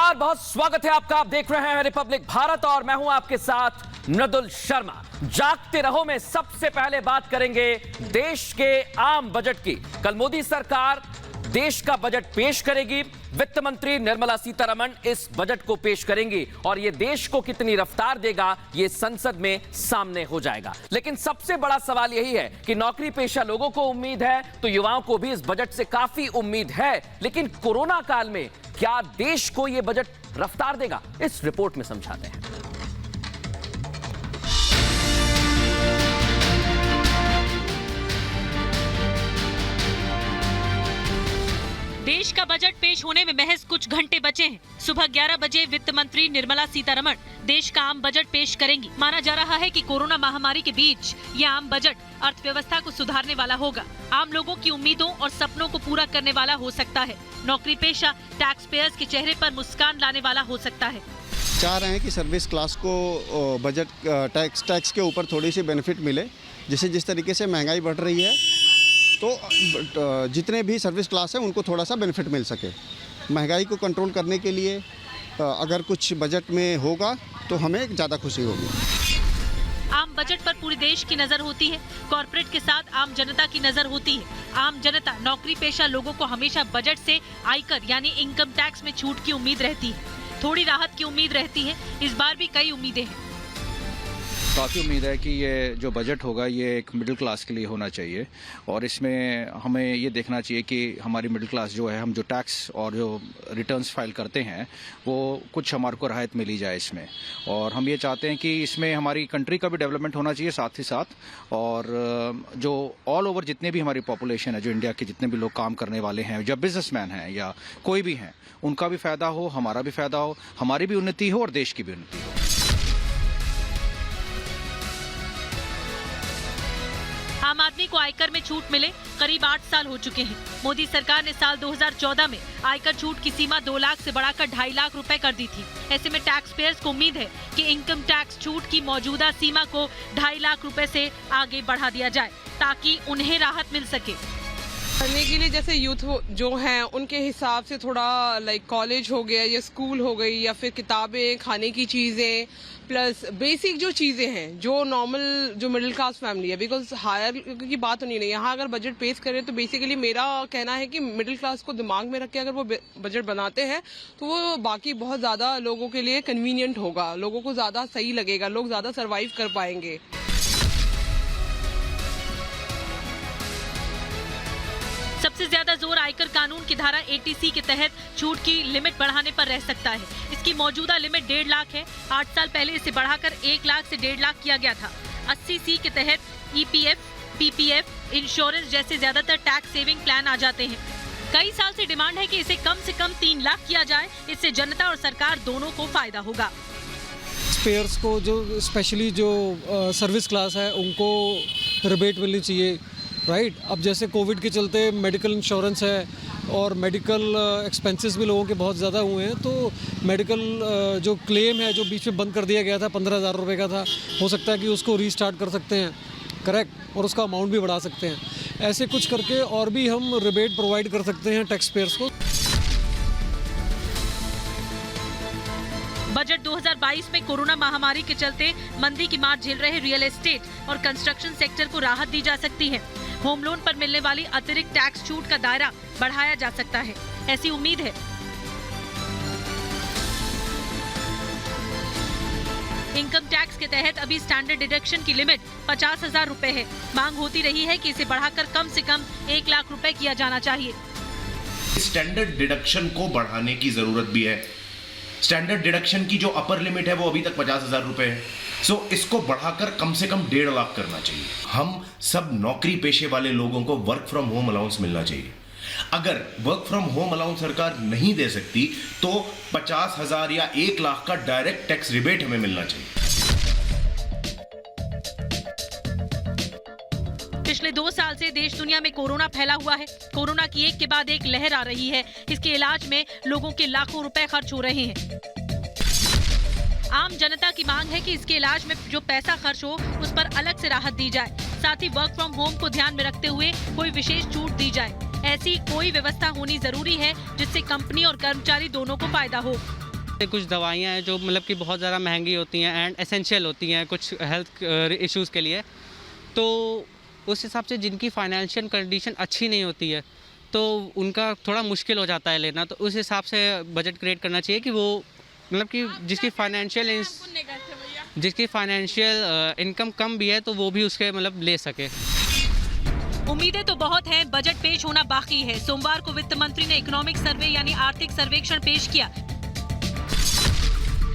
नमस्कार, बहुत स्वागत है आपका। आप देख रहे हैं रिपब्लिक भारत और मैं हूं आपके साथ मृदुल शर्मा। जागते रहो में सबसे पहले बात करेंगे देश के आम बजट की। कल मोदी सरकार देश का बजट पेश करेगी। वित्त मंत्री निर्मला सीतारमण इस बजट को पेश करेंगी और यह देश को कितनी रफ्तार देगा यह संसद में सामने हो जाएगा। लेकिन सबसे बड़ा सवाल यही है कि नौकरी पेशा लोगों को उम्मीद है तो युवाओं को भी इस बजट से काफी उम्मीद है, लेकिन कोरोना काल में क्या देश को यह बजट रफ्तार देगा, इस रिपोर्ट में समझाते हैं। देश का बजट पेश होने में महज कुछ घंटे बचे हैं। सुबह 11 बजे वित्त मंत्री निर्मला सीतारमण देश का आम बजट पेश करेंगी। माना जा रहा है कि कोरोना महामारी के बीच ये आम बजट अर्थव्यवस्था को सुधारने वाला होगा, आम लोगों की उम्मीदों और सपनों को पूरा करने वाला हो सकता है, नौकरी पेशा टैक्स पेयर्स के चेहरे पर मुस्कान लाने वाला हो सकता है। चाह रहे हैं कि सर्विस क्लास को बजट टैक्स के ऊपर थोड़ी सी बेनिफिट मिले, जिससे जिस तरीके से महंगाई बढ़ रही है तो जितने भी सर्विस क्लास हैं उनको थोड़ा सा बेनिफिट मिल सके। महंगाई को कंट्रोल करने के लिए अगर कुछ बजट में होगा तो हमें ज़्यादा खुशी होगी। आम बजट पर पूरे देश की नजर होती है, कॉर्पोरेट के साथ आम जनता की नजर होती है। आम जनता, नौकरी पेशा लोगों को हमेशा बजट से आयकर यानी इनकम टैक्स में छूट की उम्मीद रहती है, थोड़ी राहत की उम्मीद रहती है। इस बार भी कई उम्मीदें हैं। काफ़ी उम्मीद है कि ये जो बजट होगा ये एक मिडिल क्लास के लिए होना चाहिए और इसमें हमें ये देखना चाहिए कि हमारी मिडिल क्लास जो है, हम जो टैक्स और जो रिटर्न्स फाइल करते हैं वो कुछ हमारे को राहत मिली जाए इसमें। और हम ये चाहते हैं कि इसमें हमारी कंट्री का भी डेवलपमेंट होना चाहिए साथ ही साथ, और जो ऑल ओवर जितने भी हमारी पॉपुलेशन है, जो इंडिया के जितने भी लोग काम करने वाले हैं, या बिजनेसमैन हैं या कोई भी हैं, उनका भी फ़ायदा हो, हमारा भी फ़ायदा हो, हमारी भी उन्नति हो और देश की भी उन्नति हो। आम आदमी को आयकर में छूट मिले करीब 8 साल हो चुके हैं। मोदी सरकार ने साल 2014 में आयकर छूट की सीमा 2 लाख से बढ़ाकर 2.5 लाख रुपए कर दी थी। ऐसे में टैक्स पेयर्स को उम्मीद है कि इनकम टैक्स छूट की मौजूदा सीमा को 2.5 लाख रुपए से आगे बढ़ा दिया जाए ताकि उन्हें राहत मिल सके। करने के लिए जैसे यूथ जो हैं उनके हिसाब से थोड़ा लाइक कॉलेज हो गया या स्कूल हो गई या फिर किताबें, खाने की चीज़ें, प्लस बेसिक जो चीज़ें हैं जो नॉर्मल जो मिडिल क्लास फैमिली है, बिकॉज हायर की बात होनी नहीं। यहाँ अगर बजट पेश करें तो बेसिकली मेरा कहना है कि मिडिल क्लास को दिमाग में रख के अगर वो बजट बनाते हैं तो वो बाकी बहुत ज़्यादा लोगों के लिए कन्वीनियंट होगा, लोगों को ज़्यादा सही लगेगा, लोग ज़्यादा सर्वाइव कर पाएंगे। सबसे ज्यादा जोर आयकर कानून की धारा 80C के तहत छूट की लिमिट बढ़ाने पर रह सकता है। इसकी मौजूदा लिमिट 1.5 लाख है। 8 साल पहले इसे बढ़ाकर 1 लाख से 1.5 लाख किया गया था। 80C के तहत EPF, PPF, इंश्योरेंस जैसे ज्यादातर टैक्स सेविंग प्लान आ जाते हैं। कई साल से डिमांड है कि इसे कम से कम 3 लाख किया जाए। इससे जनता और सरकार दोनों को फायदा होगा। पेयर्स को जो स्पेशली जो सर्विस क्लास है उनको रिबेट मिलनी चाहिए, राइट। अब जैसे कोविड के चलते मेडिकल इंश्योरेंस है और मेडिकल एक्सपेंसेस भी लोगों के बहुत ज़्यादा हुए हैं, तो मेडिकल जो क्लेम है जो बीच में बंद कर दिया गया था, 15,000 रुपये का था, हो सकता है कि उसको रीस्टार्ट कर सकते हैं, करेक्ट, और उसका अमाउंट भी बढ़ा सकते हैं। ऐसे कुछ करके और भी हम रिबेट प्रोवाइड कर सकते हैं टैक्स पेयर्स को। बजट 2022 में कोरोना महामारी के चलते मंदी की मार झेल रहे रियल एस्टेट और कंस्ट्रक्शन सेक्टर को राहत दी जा सकती है। होम लोन पर मिलने वाली अतिरिक्त टैक्स छूट का दायरा बढ़ाया जा सकता है, ऐसी उम्मीद है। इनकम टैक्स के तहत अभी स्टैंडर्ड डिडक्शन की लिमिट 50,000 रुपए है। मांग होती रही है कि इसे बढ़ाकर कम से कम 1 लाख रुपए किया जाना चाहिए। स्टैंडर्ड डिडक्शन को बढ़ाने की जरूरत भी है। स्टैंडर्ड डिडक्शन की जो अपर लिमिट है वो अभी तक 50,000 रुपए है। सो इसको बढ़ाकर कम से कम 1.5 लाख करना चाहिए। हम सब नौकरी पेशे वाले लोगों को वर्क फ्रॉम होम अलाउंस मिलना चाहिए। अगर वर्क फ्रॉम होम अलाउंस सरकार नहीं दे सकती तो 50,000 या 1 लाख का डायरेक्ट टैक्स रिबेट हमें मिलना चाहिए। पिछले 2 साल से देश दुनिया में कोरोना फैला हुआ है। कोरोना की एक के बाद एक लहर आ रही है। इसके इलाज में लोगों के लाखों रुपए खर्च हो रहे हैं। आम जनता की मांग है कि इसके इलाज में जो पैसा खर्च हो उस पर अलग से राहत दी जाए। साथ ही वर्क फ्रॉम होम को ध्यान में रखते हुए कोई विशेष छूट दी जाए। ऐसी कोई व्यवस्था होनी जरूरी है जिससे कंपनी और कर्मचारी दोनों को फायदा हो। कुछ दवाइयाँ हैं जो मतलब कि बहुत ज़्यादा महंगी होती हैं एंड एसेंशियल होती हैं कुछ हेल्थ इश्यूज़ के लिए, तो उस हिसाब से जिनकी फाइनेंशियल कंडीशन अच्छी नहीं होती है तो उनका थोड़ा मुश्किल हो जाता है लेना। तो उस हिसाब से बजट क्रिएट करना चाहिए कि वो मतलब कि जिसकी फाइनेंशियल इनकम कम भी है तो वो भी उसके मतलब ले सके। उम्मीदें तो बहुत हैं, बजट पेश होना बाकी है। सोमवार को वित्त मंत्री ने इकोनॉमिक सर्वे यानी आर्थिक सर्वेक्षण पेश किया,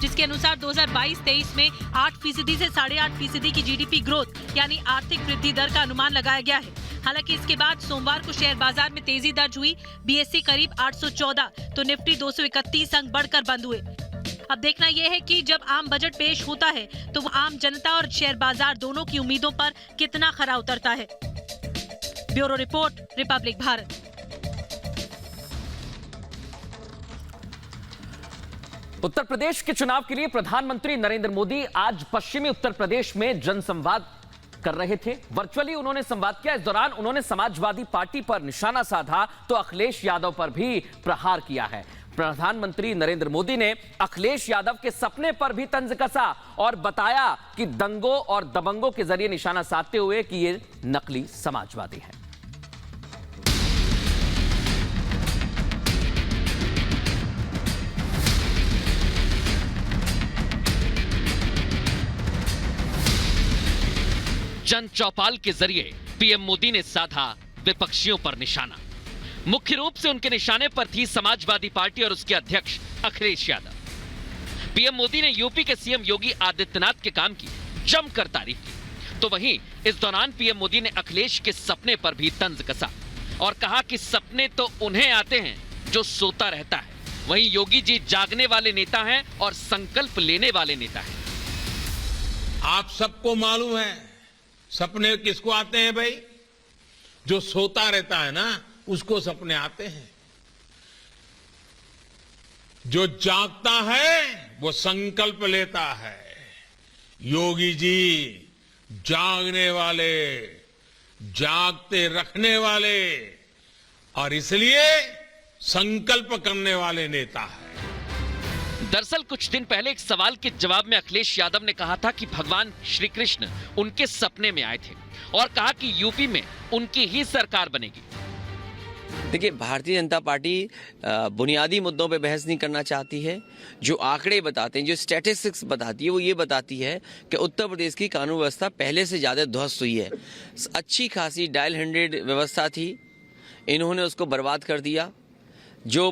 जिसके अनुसार 2022-23 में 8% से 8.5% की जीडीपी ग्रोथ यानी आर्थिक वृद्धि दर का अनुमान लगाया गया है। हालांकि इसके बाद सोमवार को शेयर बाजार में तेजी दर्ज हुई। बीएसई करीब 814 तो निफ्टी 231 अंक बढ़कर बंद हुए। अब देखना यह है कि जब आम बजट पेश होता है तो वो आम जनता और शेयर बाजार दोनों की उम्मीदों पर कितना खरा उतरता है। Bureau report, Republic Bharat. Uttar Pradesh के चुनाव के लिए प्रधानमंत्री नरेंद्र मोदी आज पश्चिमी उत्तर प्रदेश में जनसंवाद कर रहे थे। वर्चुअली उन्होंने संवाद किया। इस दौरान उन्होंने समाजवादी पार्टी पर निशाना साधा तो अखिलेश यादव पर भी प्रहार किया है। प्रधानमंत्री नरेंद्र मोदी ने अखिलेश यादव के सपने पर भी तंज कसा और बताया कि दंगों और दबंगों के जरिए निशाना साधते हुए कि ये नकली समाजवादी है। जन चौपाल के जरिए पीएम मोदी ने साधा विपक्षियों पर निशाना। मुख्य रूप से उनके निशाने पर थी समाजवादी पार्टी और उसके अध्यक्ष अखिलेश यादव। पीएम मोदी ने यूपी के सीएम योगी आदित्यनाथ के काम की जमकर तारीफ की, तो वहीं इस दौरान पीएम मोदी ने अखिलेश के सपने पर भी तंज कसा और कहा कि सपने तो उन्हें आते हैं जो सोता रहता है, वहीं योगी जी जागने वाले नेता हैं और संकल्प लेने वाले नेता हैं। आप सबको मालूम है सपने किसको आते हैं भाई? जो सोता रहता है ना उसको सपने आते हैं। जो जागता है वो संकल्प लेता है। योगी जी जागने वाले, जागते रखने वाले और इसलिए संकल्प करने वाले नेता है। दरअसल कुछ दिन पहले एक सवाल के जवाब में अखिलेश यादव ने कहा था कि भगवान श्री कृष्ण उनके सपने में आए थे और कहा कि यूपी में उनकी ही सरकार बनेगी। देखिए, भारतीय जनता पार्टी बुनियादी मुद्दों पे बहस नहीं करना चाहती है। जो आंकड़े बताते हैं, जो स्टैटिस्टिक्स बताती है, वो ये बताती है कि उत्तर प्रदेश की कानून व्यवस्था पहले से ज़्यादा ध्वस्त हुई है। अच्छी खासी डायल 100 व्यवस्था थी, इन्होंने उसको बर्बाद कर दिया। जो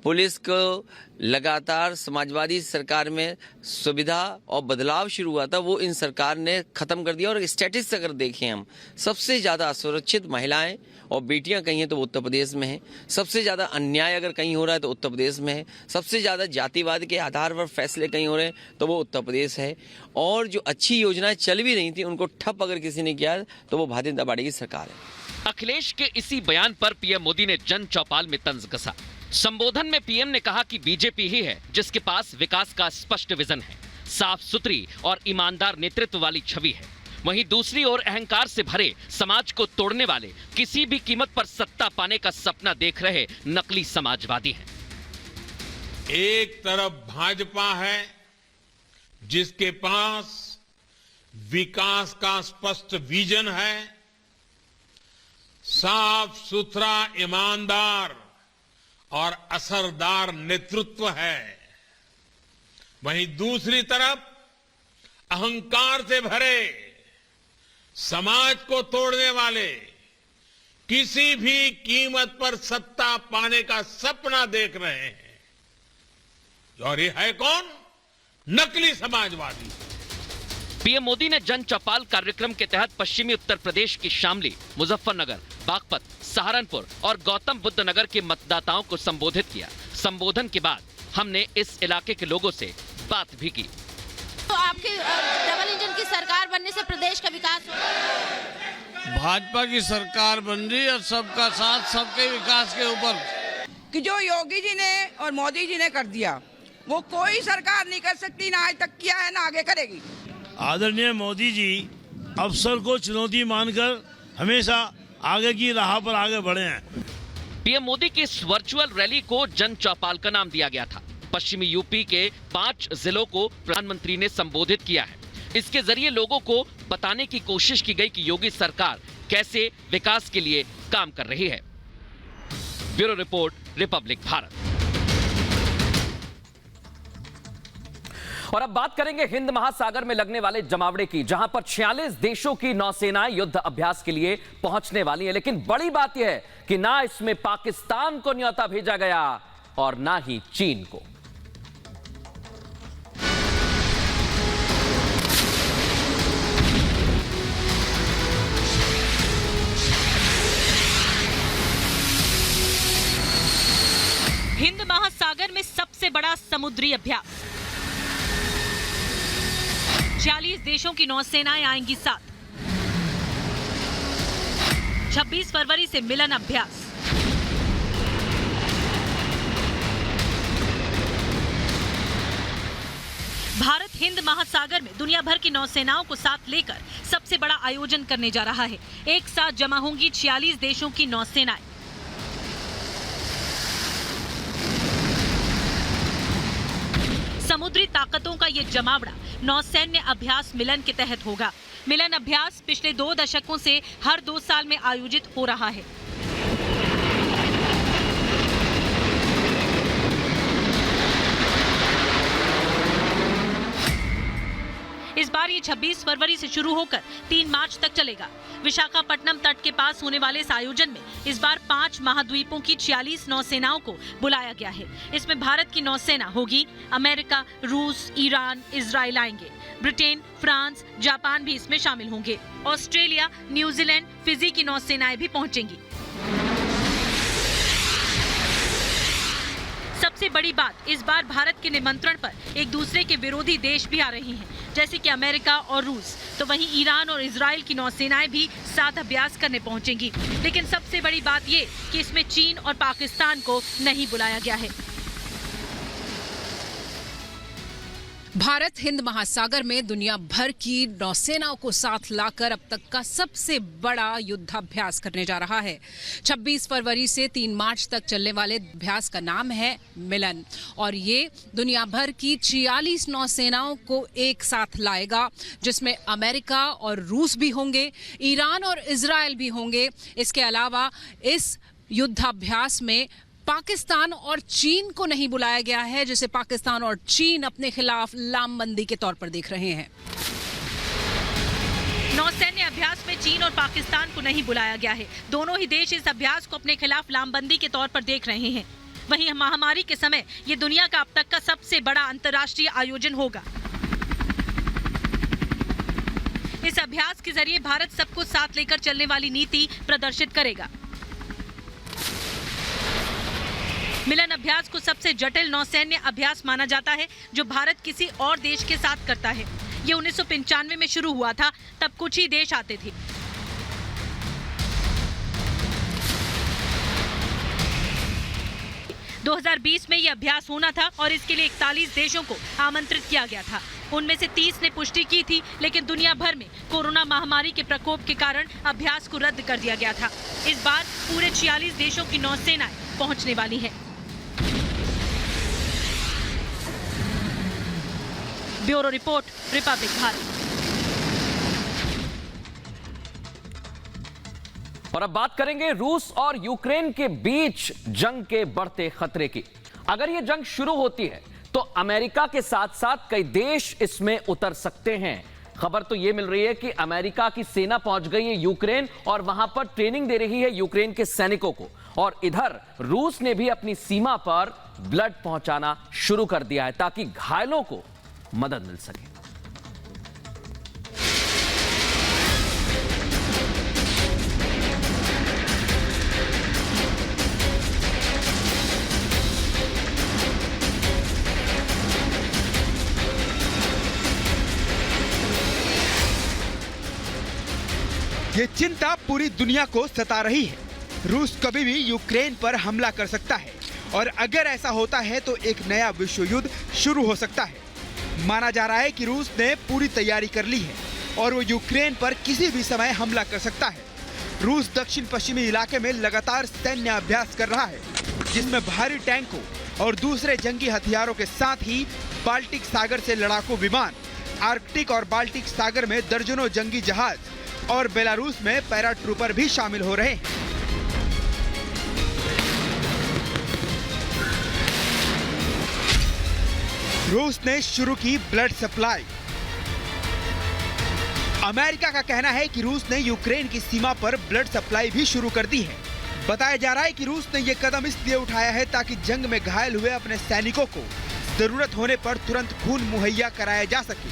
पुलिस को लगातार समाजवादी सरकार में सुविधा और बदलाव शुरू हुआ था वो इन सरकार ने खत्म कर दिया। और स्टैटिस्टिक्स अगर देखें हम, सबसे ज़्यादा असुरक्षित महिलाएं और बेटियां कहीं हैं तो वो उत्तर प्रदेश में है। सबसे ज़्यादा अन्याय अगर कहीं हो रहा है तो उत्तर प्रदेश में है। सबसे ज़्यादा जातिवाद के आधार पर फैसले कहीं हो रहे हैं तो वो उत्तर प्रदेश है। और जो अच्छी योजनाएं चल भी रही थी उनको ठप अगर किसी ने किया तो वो भारतीय जनता पार्टी की सरकार है। अखिलेश के इसी बयान पर पीएम मोदी ने जन चौपाल में तंज कसा। संबोधन में पीएम ने कहा कि बीजेपी ही है जिसके पास विकास का स्पष्ट विजन है, साफ सुथरी और ईमानदार नेतृत्व वाली छवि है। वहीं दूसरी ओर अहंकार से भरे, समाज को तोड़ने वाले, किसी भी कीमत पर सत्ता पाने का सपना देख रहे नकली समाजवादी हैं। एक तरफ भाजपा है जिसके पास विकास का स्पष्ट विजन है, साफ सुथरा, ईमानदार और असरदार नेतृत्व है। वहीं दूसरी तरफ अहंकार से भरे, समाज को तोड़ने वाले, किसी भी कीमत पर सत्ता पाने का सपना देख रहे हैं। और ये है कौन? नकली समाजवादी। पीएम मोदी ने जन चौपाल कार्यक्रम के तहत पश्चिमी उत्तर प्रदेश की शामली, मुजफ्फरनगर, बागपत, सहारनपुर और गौतम बुद्ध नगर के मतदाताओं को संबोधित किया। संबोधन के बाद हमने इस इलाके के लोगों से बात भी की। तो आपके डबल इंजन की सरकार बनने से प्रदेश का विकास होगा? भाजपा की सरकार बन रही है, सबका साथ सबके विकास के ऊपर। कि जो योगी जी ने और मोदी जी ने कर दिया वो कोई सरकार नहीं कर सकती, ना आज तक किया है ना आगे करेगी। आदरणीय मोदी जी अवसर को चुनौती मानकर हमेशा आगे की राह पर आगे बढ़े हैं। पीएम मोदी की इस वर्चुअल रैली को जन चौपाल का नाम दिया गया था। पश्चिमी यूपी के 5 जिलों को प्रधानमंत्री ने संबोधित किया है। इसके जरिए लोगों को बताने की कोशिश की गई कि योगी सरकार कैसे विकास के लिए काम कर रही है। Bureau report, Republic Bharat. और अब बात करेंगे हिंद महासागर में लगने वाले जमावड़े की, जहां पर 46 देशों की नौसेनाएं युद्ध अभ्यास के लिए पहुंचने वाली है। लेकिन बड़ी बात यह है कि ना इसमें पाकिस्तान को न्योता भेजा गया और ना ही चीन को। हिंद महासागर में सबसे बड़ा समुद्री अभ्यास, 46 देशों की नौसेनाएं आएंगी साथ। 26 फरवरी से मिलन अभ्यास। भारत हिंद महासागर में दुनिया भर की नौसेनाओं को साथ लेकर सबसे बड़ा आयोजन करने जा रहा है। एक साथ जमा होंगी 46 देशों की नौसेनाएं। समुद्री ताकतों का ये जमावड़ा नौसैन्य अभ्यास मिलन के तहत होगा। मिलन अभ्यास पिछले 2 दशकों से हर 2 साल में आयोजित हो रहा है। इस बार ये 26 फरवरी से शुरू होकर 3 मार्च तक चलेगा। विशाखापट्टनम तट के पास होने वाले इस आयोजन में इस बार 5 महाद्वीपों की 46 नौसेनाओं को बुलाया गया है। इसमें भारत की नौसेना होगी। अमेरिका, रूस, ईरान, इजराइल आएंगे। ब्रिटेन, फ्रांस, जापान भी इसमें शामिल होंगे। ऑस्ट्रेलिया, न्यूजीलैंड, फिजी की नौसेनाएं भी पहुंचेंगी। सबसे बड़ी बात, इस बार भारत के निमंत्रण पर एक दूसरे के विरोधी देश भी आ रही हैं, जैसे कि अमेरिका और रूस। तो वहीं ईरान और इजराइल की नौसेनाएं भी साथ अभ्यास करने पहुंचेंगी। लेकिन सबसे बड़ी बात ये कि इसमें चीन और पाकिस्तान को नहीं बुलाया गया है। भारत हिंद महासागर में दुनिया भर की नौसेनाओं को साथ लाकर अब तक का सबसे बड़ा युद्धाभ्यास करने जा रहा है। 26 फरवरी से 3 मार्च तक चलने वाले अभ्यास का नाम है मिलन और ये दुनिया भर की 46 नौसेनाओं को एक साथ लाएगा, जिसमें अमेरिका और रूस भी होंगे, ईरान और इजराइल भी होंगे। इसके अलावा इस युद्धाभ्यास में पाकिस्तान और चीन को नहीं बुलाया गया है, जिसे पाकिस्तान और चीन अपने खिलाफ लामबंदी के तौर पर देख रहे हैं। नौसैन्य अभ्यास में चीन और पाकिस्तान को नहीं बुलाया गया है। दोनों ही देश इस अभ्यास को अपने खिलाफ लामबंदी के तौर पर देख रहे हैं। वहीं महामारी के समय ये दुनिया का अब तक का सबसे बड़ा अंतर्राष्ट्रीय आयोजन होगा। इस अभ्यास के जरिए भारत सबको साथ लेकर चलने वाली नीति प्रदर्शित करेगा। मिलन अभ्यास को सबसे जटिल नौसैन्य अभ्यास माना जाता है जो भारत किसी और देश के साथ करता है। ये 1995 में शुरू हुआ था, तब कुछ ही देश आते थे। – 2020 में यह अभ्यास होना था और इसके लिए 41 देशों को आमंत्रित किया गया था। उनमें से 30 ने पुष्टि की थी, लेकिन दुनिया भर में कोरोना महामारी के प्रकोप के कारण अभ्यास को रद्द कर दिया गया था। इस बार पूरे 46 देशों की नौसेनाएं पहुंचने वाली हैं। Bureau report, Republic Bharat. और अब बात करेंगे रूस और यूक्रेन के बीच जंग के बढ़ते खतरे की। अगर यह जंग शुरू होती है तो अमेरिका के साथ साथ कई देश इसमें उतर सकते हैं। खबर तो यह मिल रही है कि अमेरिका की सेना पहुंच गई है यूक्रेन और वहां पर ट्रेनिंग दे रही है यूक्रेन के सैनिकों को। और इधर रूस ने भी अपनी सीमा पर ब्लड पहुंचाना शुरू कर दिया है ताकि घायलों को मदद मिल सके। ये चिंता पूरी दुनिया को सता रही है। रूस कभी भी यूक्रेन पर हमला कर सकता है और अगर ऐसा होता है तो एक नया विश्व युद्ध शुरू हो सकता है। माना जा रहा है कि रूस ने पूरी तैयारी कर ली है और वो यूक्रेन पर किसी भी समय हमला कर सकता है। रूस दक्षिण पश्चिमी इलाके में लगातार सैन्य अभ्यास कर रहा है, जिसमें भारी टैंकों, और दूसरे जंगी हथियारों के साथ ही बाल्टिक सागर से लड़ाकू विमान, आर्कटिक और बाल्टिक सागर में दर्जनों जंगी जहाज और बेलारूस में पैराट्रूपर भी शामिल हो रहे हैं। रूस ने शुरू की ब्लड सप्लाई। अमेरिका का कहना है कि रूस ने यूक्रेन की सीमा पर ब्लड सप्लाई भी शुरू कर दी है। बताया जा रहा है कि रूस ने यह कदम इसलिए उठाया है ताकि जंग में घायल हुए अपने सैनिकों को जरूरत होने पर तुरंत खून मुहैया कराया जा सके।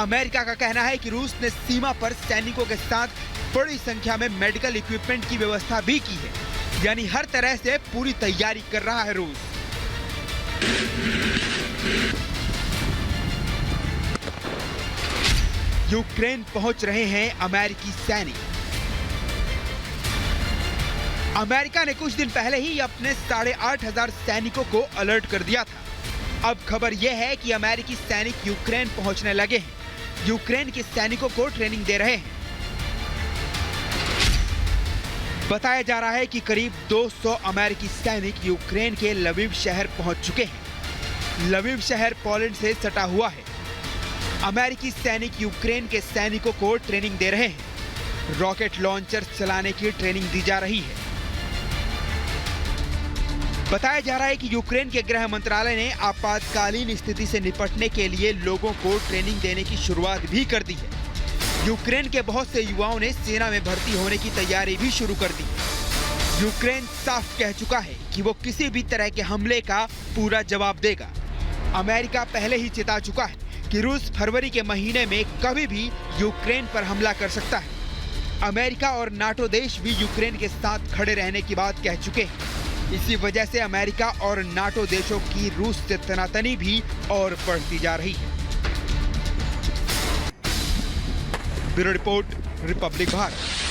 अमेरिका का कहना है कि रूस ने सीमा पर सैनिकों के साथ बड़ी संख्या में मेडिकल इक्विपमेंट की व्यवस्था भी की है, यानी हर तरह से पूरी तैयारी कर रहा है रूस। यूक्रेन पहुंच रहे हैं अमेरिकी सैनिक। अमेरिका ने कुछ दिन पहले ही अपने 8,500 सैनिकों को अलर्ट कर दिया था। अब खबर यह है कि अमेरिकी सैनिक यूक्रेन पहुंचने लगे हैं, यूक्रेन के सैनिकों को ट्रेनिंग दे रहे हैं। बताया जा रहा है कि करीब 200 अमेरिकी सैनिक यूक्रेन के लवीव शहर पहुंच चुके हैं। लवीव शहर पोलैंड से सटा हुआ है। अमेरिकी सैनिक यूक्रेन के सैनिकों को ट्रेनिंग दे रहे हैं। रॉकेट लॉन्चर चलाने की ट्रेनिंग दी जा रही है। बताया जा रहा है कि यूक्रेन के गृह मंत्रालय ने आपातकालीन स्थिति से निपटने के लिए लोगों को ट्रेनिंग देने की शुरुआत भी कर दी है। यूक्रेन के बहुत से युवाओं ने सेना में भर्ती होने की तैयारी भी शुरू कर दी। यूक्रेन साफ कह चुका है कि वो किसी भी तरह के हमले का पूरा जवाब देगा। अमेरिका पहले ही चेता चुका है कि रूस फरवरी के महीने में कभी भी यूक्रेन पर हमला कर सकता है। अमेरिका और नाटो देश भी यूक्रेन के साथ खड़े रहने की बात कह चुके हैं। इसी वजह से अमेरिका और नाटो देशों की रूस से तनातनी भी और बढ़ती जा रही है। Bureau report, Republic Bharat.